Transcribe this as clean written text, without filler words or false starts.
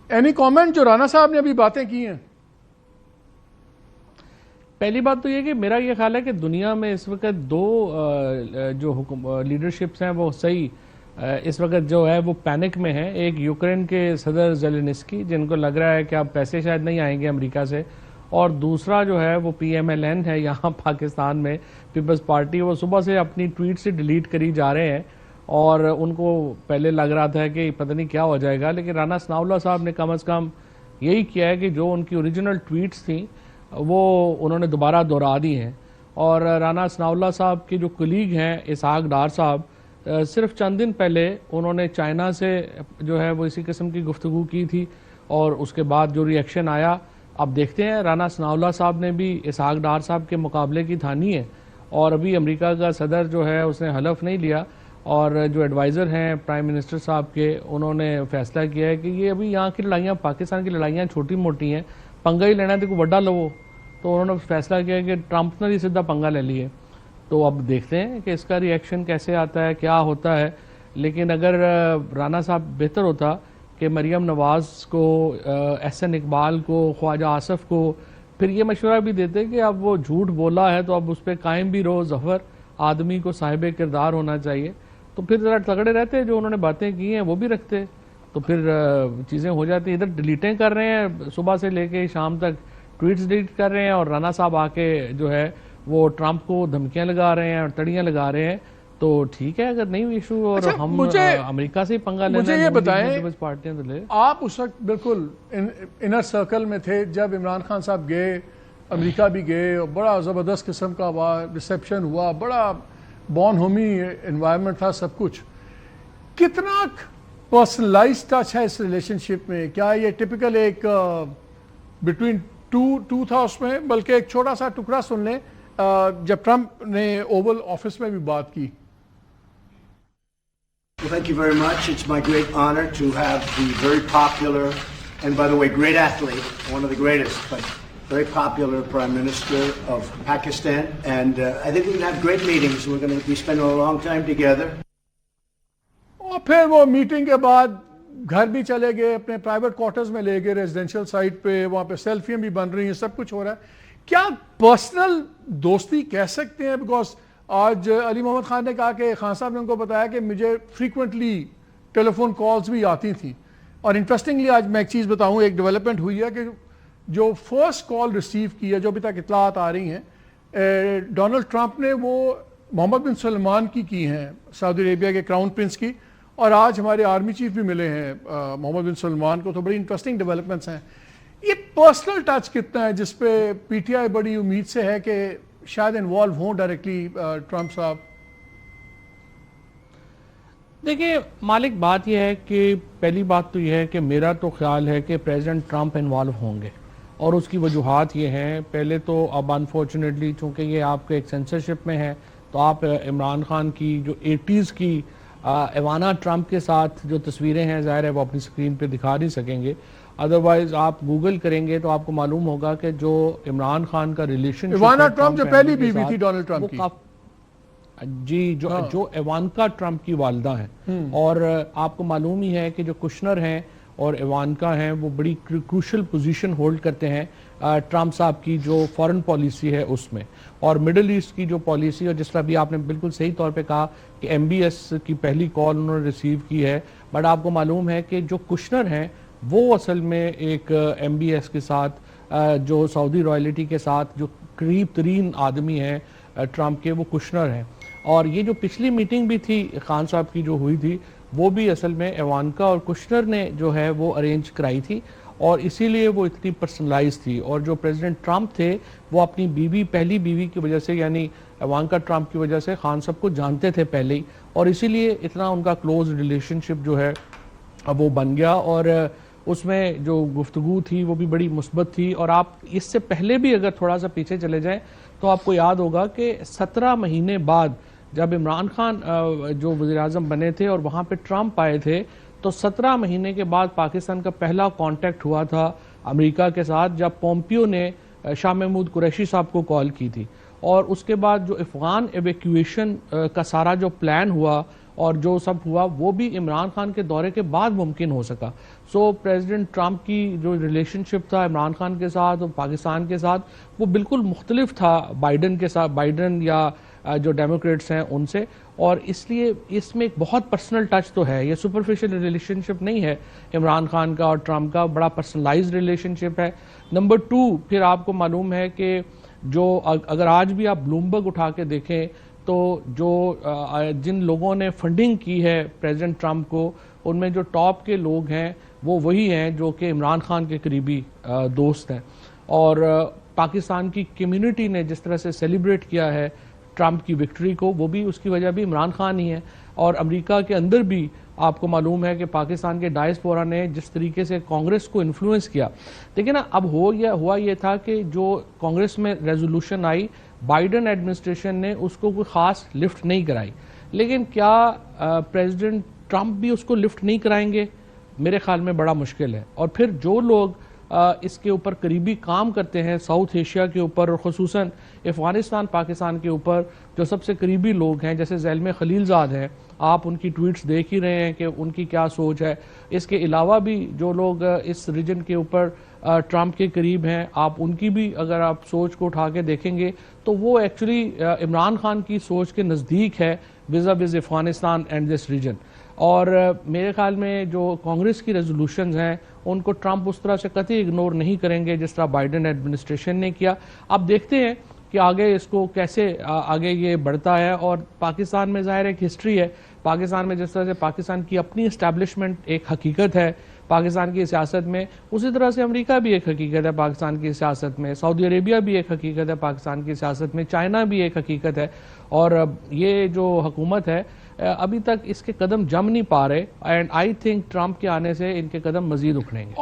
Any comment جو رانا صاحب نے ابھی باتیں کی ہیں؟ پہلی بات تو یہ کہ میرا یہ خیال ہے کہ دنیا میں اس وقت دو جو لیڈرشپس ہیں وہ صحیح اس وقت جو ہے وہ پینک میں ہیں. ایک یوکرین کے صدر زیلنسکی جن کو لگ رہا ہے کہ اب پیسے شاید نہیں آئیں گے امریکہ سے, اور دوسرا جو ہے وہ پی ایم ایل این ہے یہاں پاکستان میں, پیپلز پارٹی. وہ صبح سے اپنی ٹویٹ سے ڈیلیٹ کری جا رہے ہیں اور ان کو پہلے لگ رہا تھا کہ پتہ نہیں کیا ہو جائے گا, لیکن رانا ثناء اللہ صاحب نے کم از کم یہی کیا ہے کہ جو ان کی اوریجنل ٹویٹس تھیں وہ انہوں نے دوبارہ دہرا دی ہیں. اور رانا ثناء اللہ صاحب کے جو کلیگ ہیں اسحاق ڈار صاحب, صرف چند دن پہلے انہوں نے چائنا سے جو ہے وہ اسی قسم کی گفتگو کی تھی, اور اس کے بعد جو ری ایکشن آیا اب دیکھتے ہیں. رانا ثناء اللہ صاحب نے بھی اسحاق ڈار صاحب کے مقابلے کی تھانی ہے, اور ابھی امریکہ کا صدر جو ہے اس نے حلف نہیں لیا, اور جو ایڈوائزر ہیں پرائم منسٹر صاحب کے انہوں نے فیصلہ کیا ہے کہ یہ ابھی یہاں کی لڑائیاں, پاکستان کی لڑائیاں چھوٹی موٹی ہیں, پنگا ہی لینا ہے تو کوئی بڑا لو. تو انہوں نے فیصلہ کیا کہ ٹرمپ نے ہی سیدھا پنگا لے لیے. تو اب دیکھتے ہیں کہ اس کا ری ایکشن کیسے آتا ہے, کیا ہوتا ہے. لیکن اگر رانا صاحب بہتر ہوتا کہ مریم نواز کو, احسن اقبال کو, خواجہ آصف کو پھر یہ مشورہ بھی دیتے کہ اب وہ جھوٹ بولا ہے تو اب اس پہ قائم بھی رہو, ظفر آدمی کو صاحب کردار ہونا چاہیے. تو پھر ذرا تگڑے رہتے, جو انہوں نے باتیں کی ہیں وہ بھی رکھتے, تو پھر چیزیں ہو جاتی. ادھر ڈیلیٹیں کر رہے ہیں صبح سے لے کے شام تک, ٹویٹس ڈیلیٹ کر رہے ہیں, اور رانا صاحب آ کے جو ہے وہ ٹرمپ کو دھمکیاں لگا رہے ہیں اور تڑیاں لگا رہے ہیں. تو ٹھیک ہے اگر نہیں ایشو اور ہم امریکہ سے پنگا لینا. مجھے یہ بتائیں, آپ اس وقت بالکل انر سرکل میں تھے جب عمران خان صاحب گئے, امریکہ بھی گئے, اور بڑا زبردست قسم کا ریسیپشن ہوا, بڑا بون ہومی انوائرمنٹ تھا سب کچھ. کتنا پرسنلائز ٹچ ہے اس ریلیشن شپ میں؟ کیا یہ ٹپیکل ایک بٹوین ٹو تھا اس میں؟ بلکہ ایک چھوٹا سا ٹکڑا سن لیں جب ٹرمپ نے اوول آفس میں بھی بات کی. Well, thank you very much. It's my great honor to have the very popular, and by the way, great athlete, one of the greatest, but very popular Prime Minister of Pakistan. And I think we're going to have great meetings. We're going to be spending a long time together. اور پھر وہ meeting کے بعد گھر بھی چلے گئے, اپنے پرائیویٹ کوارٹرز میں لے گئے, ریزیڈینشیل سائٹ پہ, وہاں پہ سیلفیاں بھی بن رہی ہیں, سب کچھ ہو رہا ہے. کیا پرسنل دوستی کہہ سکتے ہیں؟ بیکاز آج علی محمد خان نے کہا کہ خان صاحب نے ان کو بتایا کہ مجھے فریکوینٹلی ٹیلی فون کالز بھی آتی تھیں. اور انٹرسٹنگلی آج میں ایک چیز بتاؤں, ایک ڈیولپمنٹ ہوئی ہے کہ جو فرسٹ کال ریسیو کی ہے, جو ابھی تک اطلاعات آ رہی ہیں, ڈونلڈ ٹرمپ نے وہ محمد بن سلمان کی ہیں, سعودی عربیہ کے کراؤن پرنس کی, اور آج ہمارے آرمی چیف بھی ملے ہیں محمد بن سلمان کو. تو بڑی انٹرسٹنگ ڈیولپمنٹس ہیں. یہ پرسنل ٹچ کتنا ہے جس پہ پی ٹی آئی بڑی امید سے ہے کہ شاید انوالو ہوں ڈائریکٹلی ٹرمپ صاحب؟ دیکھیں مالک, بات یہ ہے کہ پہلی بات تو یہ ہے کہ میرا تو خیال ہے کہ پریزیڈنٹ ٹرمپ انوالو ہوں گے, اور اس کی وجوہات یہ ہیں. پہلے تو اب انفارچونیٹلی چونکہ یہ آپ کے ایک سینسرشپ میں ہے, تو آپ عمران خان کی جو 80s کی ایوانا ٹرمپ کے ساتھ جو تصویریں ہیں ظاہر ہے وہ اپنی سکرین پہ دکھا نہیں سکیں گے. ادروائز آپ گوگل کریں گے تو آپ کو معلوم ہوگا کہ جو عمران خان کا ریلیشن ایوانا ٹرمپ جو پہلی بیوی تھی ڈونلڈ ٹرمپ کی, جی, جو ایوانکا ٹرمپ کی والدہ ہیں, اور آپ کو معلوم ہی ہے کہ جو کشنر ہیں اور ایوانکا ہیں وہ بڑی کروشل پوزیشن ہولڈ کرتے ہیں ٹرمپ صاحب کی جو فورن پالیسی ہے اس میں, اور مڈل ایسٹ کی جو پالیسی, اور جس طرح بھی آپ نے بالکل صحیح طور پہ کہا کہ ایم بی ایس کی پہلی کال انہوں نے ریسیو کی ہے. بٹ آپ کو معلوم ہے کہ جو کشنر ہیں وہ اصل میں ایک ایم بی ایس کے ساتھ, جو سعودی رائلٹی کے ساتھ جو قریب ترین آدمی ہیں ٹرمپ کے, وہ کشنر ہیں. اور یہ جو پچھلی میٹنگ بھی تھی خان صاحب کی جو ہوئی تھی, وہ بھی اصل میں ایوانکا اور کشنر نے جو ہے وہ ارینج کرائی تھی, اور اسی لیے وہ اتنی پرسنلائز تھی. اور جو پریزیڈنٹ ٹرمپ تھے وہ اپنی بیوی, پہلی بیوی کی وجہ سے, یعنی ایوانکا ٹرمپ کی وجہ سے خان صاحب کو جانتے تھے پہلے ہی, اور اسی لیے اتنا ان کا کلوز ریلیشن شپ جو ہے اب وہ بن گیا. اور اس میں جو گفتگو تھی وہ بھی بڑی مثبت تھی. اور آپ اس سے پہلے بھی اگر تھوڑا سا پیچھے چلے جائیں تو آپ کو یاد ہوگا کہ 17 مہینے بعد جب عمران خان جو وزیر اعظم بنے تھے اور وہاں پہ ٹرمپ آئے تھے, تو 17 مہینے کے بعد پاکستان کا پہلا کانٹیکٹ ہوا تھا امریکہ کے ساتھ, جب پومپیو نے شاہ محمود قریشی صاحب کو کال کی تھی. اور اس کے بعد جو افغان ایویکویشن کا سارا جو پلان ہوا اور جو سب ہوا وہ بھی عمران خان کے دورے کے بعد ممکن ہو سکا. سو پریزیڈنٹ ٹرمپ کی جو ریلیشن شپ تھا عمران خان کے ساتھ اور پاکستان کے ساتھ وہ بالکل مختلف تھا بائیڈن کے ساتھ, بائیڈن یا جو ڈیموکریٹس ہیں ان سے, اور اس لیے اس میں ایک بہت پرسنل ٹچ تو ہے, یہ سپرفیشل ریلیشن شپ نہیں ہے عمران خان کا اور ٹرمپ کا, بڑا پرسنلائزڈ ریلیشن شپ ہے. نمبر 2, پھر آپ کو معلوم ہے کہ جو اگر آج بھی آپ بلومبرگ اٹھا کے دیکھیں تو جو جن لوگوں نے فنڈنگ کی ہے پریزیڈنٹ ٹرمپ کو, ان میں جو ٹاپ کے لوگ ہیں وہ وہی ہیں جو کہ عمران خان کے قریبی دوست ہیں. اور پاکستان کی کمیونٹی نے جس طرح سے سیلیبریٹ کیا ہے ٹرمپ کی وکٹری کو, وہ بھی اس کی وجہ بھی عمران خان ہی ہے. اور امریکہ کے اندر بھی آپ کو معلوم ہے کہ پاکستان کے ڈائسپورا نے جس طریقے سے کانگریس کو انفلوئنس کیا. دیکھیں نا, اب ہوا یہ تھا کہ جو کانگریس میں ریزولوشن آئی, بائیڈن ایڈمنسٹریشن نے اس کو کوئی خاص لفٹ نہیں کرائی, لیکن کیا پریزیڈنٹ ٹرمپ بھی اس کو لفٹ نہیں کرائیں گے؟ میرے خیال میں بڑا مشکل ہے. اور پھر جو لوگ اس کے اوپر قریبی کام کرتے ہیں ساؤتھ ایشیا کے اوپر اور خصوصاً افغانستان پاکستان کے اوپر, جو سب سے قریبی لوگ ہیں جیسے زلمے خلیل زاد ہیں, آپ ان کی ٹویٹس دیکھ ہی رہے ہیں کہ ان کی کیا سوچ ہے. اس کے علاوہ بھی جو لوگ اس ریجن کے اوپر ٹرمپ کے قریب ہیں, آپ ان کی بھی اگر آپ سوچ کو اٹھا کے دیکھیں گے تو وہ ایکچولی عمران خان کی سوچ کے نزدیک ہے وز افغانستان اینڈ دس ریجن. اور میرے خیال میں جو کانگریس کی ریزولوشنز ہیں ان کو ٹرمپ اس طرح سے قطعی اگنور نہیں کریں گے جس طرح بائیڈن ایڈمنسٹریشن نے کیا. اب دیکھتے ہیں کہ آگے اس کو کیسے آگے یہ بڑھتا ہے. اور پاکستان میں ظاہر ایک ہسٹری ہے, پاکستان میں جس طرح سے پاکستان کی اپنی اسٹیبلشمنٹ ایک حقیقت ہے پاکستان کی سیاست میں, اسی طرح سے امریکہ بھی ایک حقیقت ہے پاکستان کی سیاست میں, سعودی عربیہ بھی ایک حقیقت ہے پاکستان کی سیاست میں, چائنا بھی ایک حقیقت ہے. اور یہ جو حکومت ہے ابھی تک اس کے قدم جم نہیں پا رہے, اینڈ آئی تھنک ٹرمپ کے آنے سے ان کے قدم مزید اکھڑیں گے.